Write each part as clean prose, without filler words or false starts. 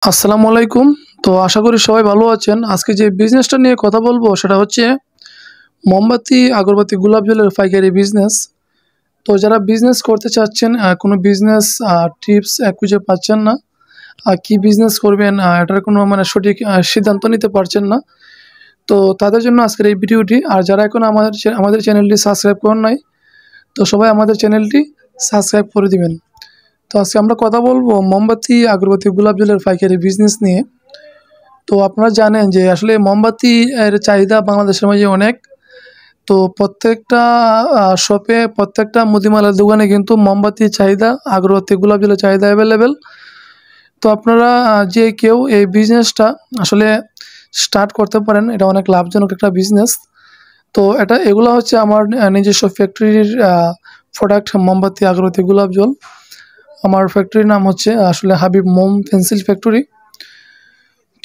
আসসালামু আলাইকুম। তো আশা করি সবাই ভালো আছেন। আজকে যে বিজনেসটা নিয়ে কথা বলবো সেটা হচ্ছে মোমবাতি, আগরবাতি, গোলাপ জলের পাইকারি বিজনেস। তো যারা বিজনেস করতে চাচ্ছেন, কোনো বিজনেস টিপস খুঁজে পাচ্ছেন না, কি বিজনেস করবেন এটার কোনো সঠিক সিদ্ধান্ত নিতে পারছেন না। তো তাদের জন্য আজকের এই ভিডিওটি। আর যারা এখন আমাদের চ্যানেলটি সাবস্ক্রাইব করেন নাই, তো সবাই আমাদের চ্যানেলটি সাবস্ক্রাইব করে দিবেন। তো আজকে আমরা কথা বলবো মোমবাতি, আগরবাতি, গোলাপ জলের পাইকারি বিজনেস নিয়ে। তো আপনারা জানেন যে আসলে মোমবাতি এর চাহিদা বাংলাদেশের মাঝে অনেক। তো প্রত্যেকটা শপে, প্রত্যেকটা মুদিমালের দোকানে কিন্তু মোমবাতির চাহিদা, আগরবাতি, গোলাপ জলের চাহিদা অ্যাভেলেবেল। তো আপনারা যে কেউ এই বিজনেসটা আসলে স্টার্ট করতে পারেন। এটা অনেক লাভজনক একটা বিজনেস। তো এগুলো হচ্ছে আমার নিজস্ব ফ্যাক্টরির প্রোডাক্ট, মোমবাতি, আগরবাতি, গোলাপ জল। আমার ফ্যাক্টরির নাম হচ্ছে আসলে হাবিব মোম পেন্সিল ফ্যাক্টরি।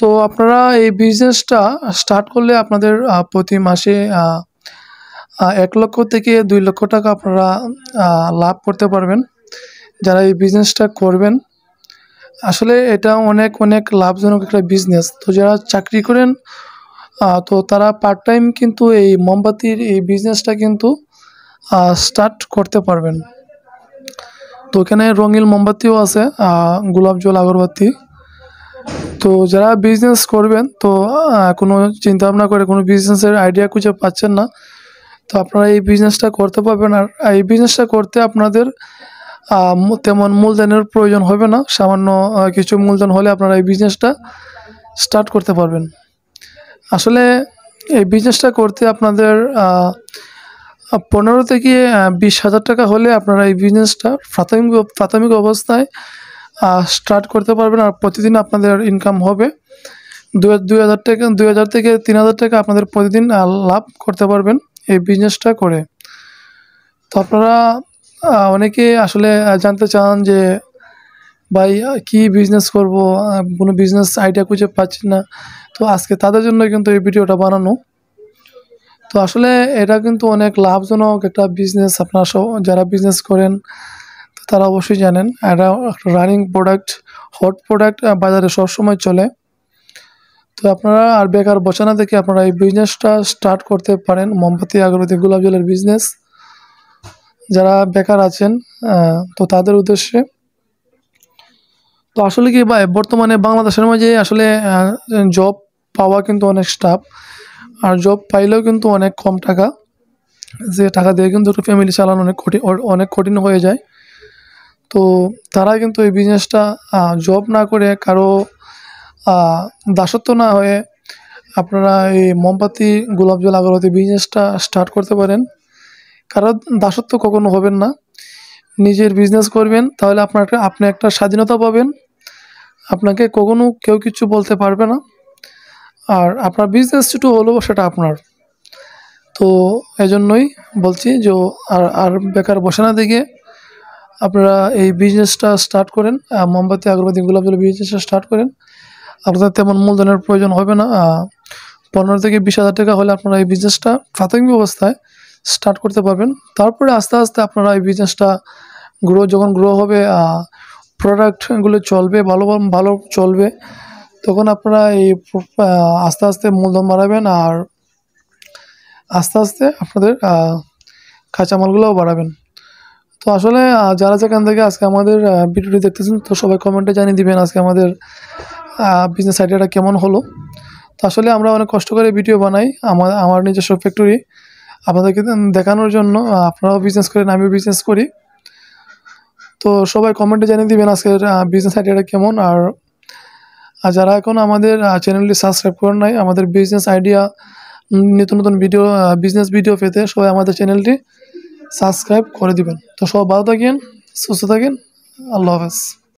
তো আপনারা এই বিজনেসটা স্টার্ট করলে আপনাদের প্রতি মাসে 1 লক্ষ থেকে 2 লক্ষ টাকা আপনারা লাভ করতে পারবেন যারা এই বিজনেসটা করবেন। আসলে এটা অনেক অনেক লাভজনক একটা বিজনেস। তো যারা চাকরি করেন তো তারা পার্ট টাইম কিন্তু এই মোমবাতির এই বিজনেসটা কিন্তু স্টার্ট করতে পারবেন। তো এখানে রঙিন মোমবাতিও আছে, গোলাপ জল, আগরবাতি। তো যারা বিজনেস করবেন, তো কোনো চিন্তা ভাবনা করে কোনো বিজনেসের আইডিয়া খুঁজে পাচ্ছেন না, তো আপনারা এই বিজনেসটা করতে পারবেন। আর এই বিজনেসটা করতে আপনাদের তেমন মূলধনের প্রয়োজন হবে না। সামান্য কিছু মূলধন হলে আপনারা এই বিজনেসটা স্টার্ট করতে পারবেন। আসলে এই বিজনেসটা করতে আপনাদের 15 থেকে 20 হাজার টাকা হলে আপনারা এই বিজনেসটা প্রাথমিক অবস্থায় স্টার্ট করতে পারবেন। আর প্রতিদিন আপনাদের ইনকাম হবে 2,000 টাকা, 2,000 থেকে 3,000 টাকা আপনাদের প্রতিদিন লাভ করতে পারবেন এই বিজনেসটা করে। তো আপনারা অনেকে আসলে জানতে চান যে ভাই কি বিজনেস করব, কোনো বিজনেস আইডিয়া খুঁজে পাচ্ছি না। তো আজকে তাদের জন্য কিন্তু এই ভিডিওটা বানানো। তো আসলে এটা কিন্তু অনেক লাভজনক একটা বিজনেস। আপনারা যারা বিজনেস করেন তো তারা অবশ্যই জানেন এটা রানিং প্রোডাক্ট, হট প্রোডাক্ট, বাজারে সবসময় চলে। তো আপনারা আর বেকার বসে না থেকে আপনারা এই বিজনেসটা স্টার্ট করতে পারেন, মোমবাতি, আগরবাতি, গোলাপ জলের বিজনেস। যারা বেকার আছেন তো তাদের উদ্দেশ্যে। তো আসলে কি ভাই, বর্তমানে বাংলাদেশের মাঝে আসলে জব পাওয়া কিন্তু অনেক টাফ। আর জব পাইলেও কিন্তু অনেক কম টাকা, যে টাকা দিয়ে কিন্তু একটু ফ্যামিলি চালানো অনেক কঠিন হয়ে যায়। তো তারা কিন্তু এই বিজনেসটা জব না করে, কারো দাসত্ব না হয়ে আপনারা এই মোমবাতি, গোলাপ জল, আগরবাতি বিজনেসটা স্টার্ট করতে পারেন। কারো দাসত্ব কখনো হবেন না, নিজের বিজনেস করবেন, তাহলে আপনি একটা স্বাধীনতা পাবেন। আপনাকে কখনো কেউ কিছু বলতে পারবে না। আর আপনার বিজনেস ছোটো হলেও সেটা আপনার। তো এজন্যই বলছি যে আর বেকার বসে না দেখে আপনারা এই বিজনেসটা স্টার্ট করেন, মোমবাতি, আগরবাতি, গোলাপ জলের বিজনেসটা স্টার্ট করেন। আপনাদের তেমন মূলধনের প্রয়োজন হবে না। 15 থেকে 20 হাজার টাকা হলে আপনারা এই বিজনেসটা প্রাথমিক অবস্থায় স্টার্ট করতে পারবেন। তারপরে আস্তে আস্তে আপনারা এই বিজনেসটা যখন গ্রো হবে, প্রোডাক্টগুলো চলবে, ভালো চলবে, তখন আপনারা এই আস্তে আস্তে মূলধন বাড়াবেন। আর আস্তে আস্তে আপনাদের কাঁচামালগুলোও বাড়াবেন। তো আসলে যারা যেখান থেকে আজকে আমাদের ভিডিওটি দেখতেছেন, তো সবাই কমেন্টে জানিয়ে দিবেন আজকে আমাদের বিজনেস আইডিয়াটা কেমন হলো। তো আসলে আমরা অনেক কষ্ট করে ভিডিও বানাই, আমার নিজস্ব ফ্যাক্টরি আপনাদেরকে দেখানোর জন্য। আপনারাও বিজনেস করেন, আমিও বিজনেস করি। তো সবাই কমেন্টে জানিয়ে দিবেন আজকের বিজনেস আইডিয়াটা কেমন। আর যারা এখন আমাদের চ্যানেলটি সাবস্ক্রাইব করেন নাই, আমাদের বিজনেস আইডিয়া, নতুন নতুন ভিডিও, বিজনেস ভিডিও পেতে সবাই আমাদের চ্যানেলটি সাবস্ক্রাইব করে দিবেন। তো সবাই ভালো থাকেন, সুস্থ থাকেন। আল্লাহ হাফেজ।